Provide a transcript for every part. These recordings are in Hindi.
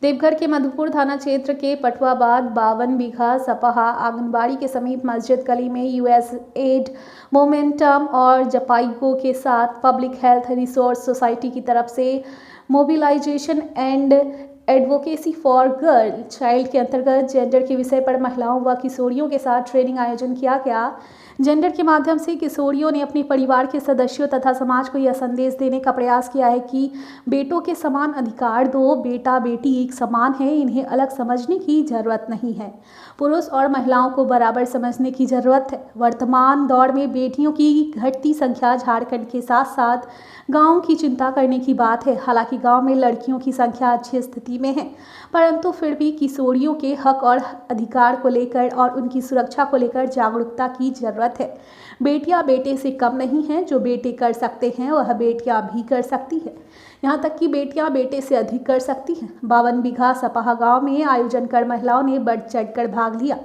देवघर के मधुपुर थाना क्षेत्र के पटवाबाद 52 बीघा सपहा आंगनबाड़ी के समीप मस्जिद गली में यूएसएड मोमेंटम और जपाइको के साथ पब्लिक हेल्थ रिसोर्स सोसाइटी की तरफ से mobilization and advocacy for girl child के अंतर्गत जेंडर के विषय पर महिलाओं व किशोरियों के साथ ट्रेनिंग आयोजन किया गया। जेंडर के माध्यम से किशोरियों ने अपने परिवार के सदस्यों तथा समाज को यह संदेश देने का प्रयास किया है कि बेटों के समान अधिकार दो, बेटा बेटी एक समान है, इन्हें अलग समझने की जरूरत नहीं है, पुरुष और महिलाओं को बराबर समझने की जरूरत है। वर्तमान दौर में बेटियों की घटती संख्या झारखंड के साथ साथ गाँव की चिंता करने की बात है। हालांकि गाँव में लड़कियों की संख्या अच्छी स्थिति में है, परंतु फिर भी किशोरियों के हक और अधिकार को लेकर और उनकी सुरक्षा को लेकर जागरूकता की जरूरत है। बेटियां बेटे से कम नहीं हैं, जो बेटे कर सकते हैं वह बेटियां भी कर सकती है, यहाँ तक कि बेटियां बेटे से अधिक कर सकती हैं। 52 बीघा सपहा गांव में आयोजन कर महिलाओं ने बढ़ चढ़कर भाग लिया।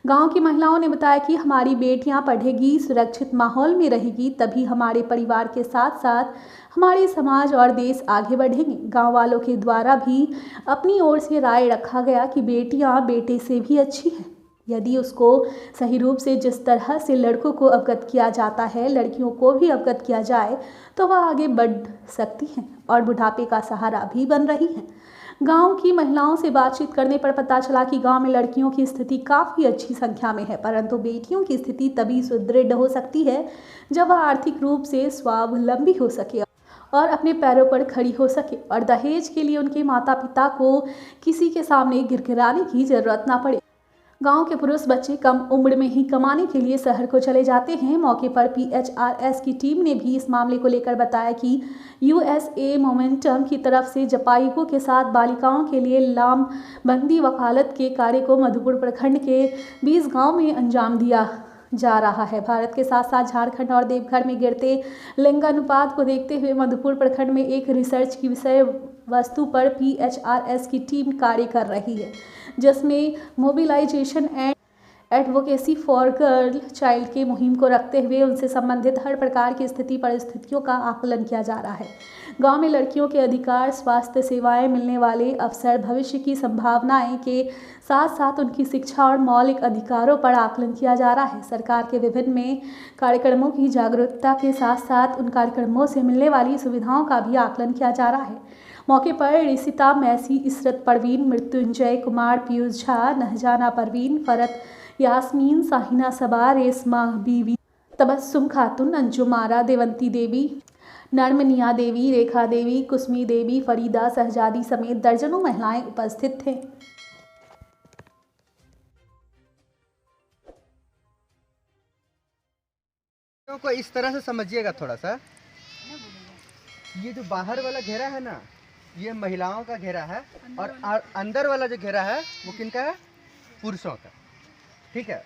गांव की महिलाओं ने बताया कि हमारी बेटियां पढ़ेगी, सुरक्षित माहौल में रहेगी, तभी हमारे परिवार के साथ साथ हमारे समाज और देश आगे बढ़ेंगे। गांव वालों के द्वारा भी अपनी ओर से राय रखा गया कि बेटियां बेटे से भी अच्छी हैं। यदि उसको सही रूप से जिस तरह से लड़कों को अवगत किया जाता है, लड़कियों को भी अवगत किया जाए तो वह आगे बढ़ सकती हैं और बुढ़ापे का सहारा भी बन रही हैं। गांव की महिलाओं से बातचीत करने पर पता चला कि गांव में लड़कियों की स्थिति काफ़ी अच्छी संख्या में है, परंतु बेटियों की स्थिति तभी सुदृढ़ हो सकती है जब वह आर्थिक रूप से स्वावलंबी हो सके और अपने पैरों पर खड़ी हो सके और दहेज के लिए उनके माता पिता को किसी के सामने गिड़गिड़ाने की जरूरत ना पड़े। गांव के पुरुष बच्चे कम उम्र में ही कमाने के लिए शहर को चले जाते हैं। मौके पर PHRS की टीम ने भी इस मामले को लेकर बताया कि USA मोमेंटम की तरफ से जपाइको के साथ बालिकाओं के लिए लामबंदी वकालत के कार्य को मधुपुर प्रखंड के 20 गाँव में अंजाम दिया जा रहा है। भारत के साथ साथ झारखंड और देवघर में गिरते लिंगानुपात को देखते हुए मधुपुर प्रखंड में एक रिसर्च की विषय वस्तु पर PHRS की टीम कार्य कर रही है, जिसमें mobilization and advocacy for girl child के मुहिम को रखते हुए उनसे संबंधित हर प्रकार की स्थिति परिस्थितियों का आकलन किया जा रहा है। गांव में लड़कियों के अधिकार, स्वास्थ्य सेवाएं मिलने वाले अवसर, भविष्य की संभावनाएं के साथ साथ उनकी शिक्षा और मौलिक अधिकारों पर आकलन किया जा रहा है। सरकार के विभिन्न कार्यक्रमों की जागरूकता के साथ साथ उन कार्यक्रमों से मिलने वाली सुविधाओं का भी आकलन किया जा रहा है। मौके पर रिसिता मैसी, इसरत परवीन, मृत्युंजय कुमार, पीयूष झा, नहजाना परवीन, फरत यास्मीन, साहिना सबा, रेशमा बीवी, तबस्सुम खातून, अंजुम आरा, देवंती देवी, नरमनिया देवी, रेखा देवी, कुसमी देवी, फरीदा सहजादी समेत दर्जनों महिलाएं उपस्थित थे। को इस तरह से समझिएगा थोड़ा सा, ये जो बाहर वाला घेरा है ना, ये महिलाओं का घेरा है और अंदर वाला जो घेरा है वो किनका है? पुरुषों का। ठीक है,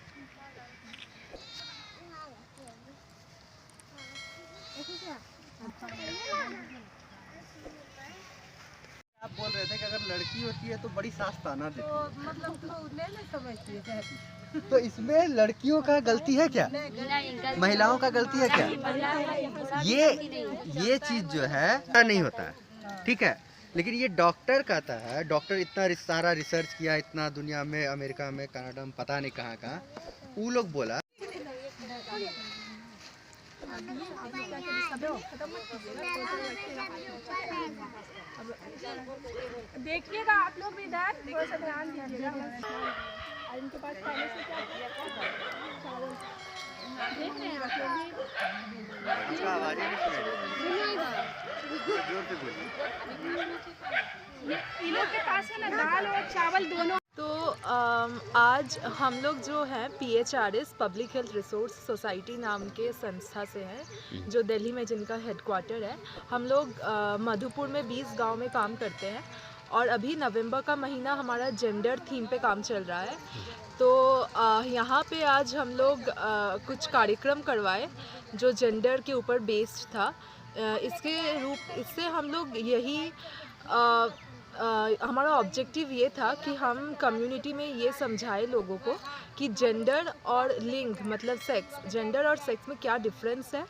आप बोल रहे थे कि अगर लड़की होती है तो बड़ी सास ताना देती है, तो मतलब तो नहीं समझती है। तो इसमें लड़कियों का गलती है क्या? महिलाओं का गलती है क्या? ये चीज जो है नहीं होता है, ठीक है। लेकिन ये डॉक्टर कहता है, डॉक्टर इतना सारा रिसर्च किया, इतना दुनिया में, अमेरिका में, कनाडा में, पता नहीं कहाँ कहाँ, वो लोग बोला देखिएगा आप लोग भी इधर थोड़ा सा ध्यान दीजिएगा। इनके पास पहले से क्या चावल देख रहे हैं आप लोग भी? आवाज ही नहीं जोर से बोलिए। इन लोग के पास है ना दाल और चावल दोनों। तो आज हम लोग जो है PHRS public health resource society नाम के संस्था से हैं, जो दिल्ली में जिनका हेडक्वार्टर है। हम लोग मधुपुर में 20 गांव में काम करते हैं और अभी नवंबर का महीना हमारा जेंडर थीम पे काम चल रहा है। तो यहाँ पे आज हम लोग कुछ कार्यक्रम करवाए जो जेंडर के ऊपर बेस्ड था। इससे हम लोग यही हमारा ऑब्जेक्टिव ये था कि हम कम्युनिटी में ये समझाए लोगों को कि जेंडर और लिंग मतलब सेक्स, जेंडर और सेक्स में क्या डिफरेंस है,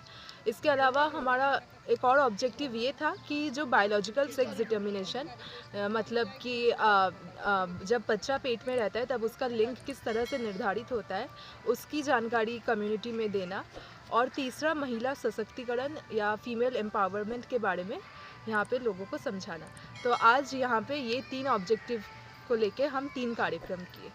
इसके अलावा हमारा एक और ऑब्जेक्टिव ये था कि जो बायोलॉजिकल सेक्स डिटर्मिनेशन, मतलब कि जब बच्चा पेट में रहता है तब उसका लिंग किस तरह से निर्धारित होता है, उसकी जानकारी कम्युनिटी में देना। और तीसरा, महिला सशक्तिकरण या फीमेल एम्पावरमेंट के बारे में यहाँ पे लोगों को समझाना। तो आज यहाँ पे ये 3 ऑब्जेक्टिव को लेके हम 3 कार्यक्रम किए।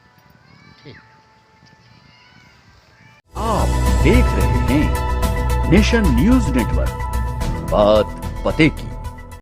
आप देख रहे हैं नेशन न्यूज नेटवर्क, बात पते की।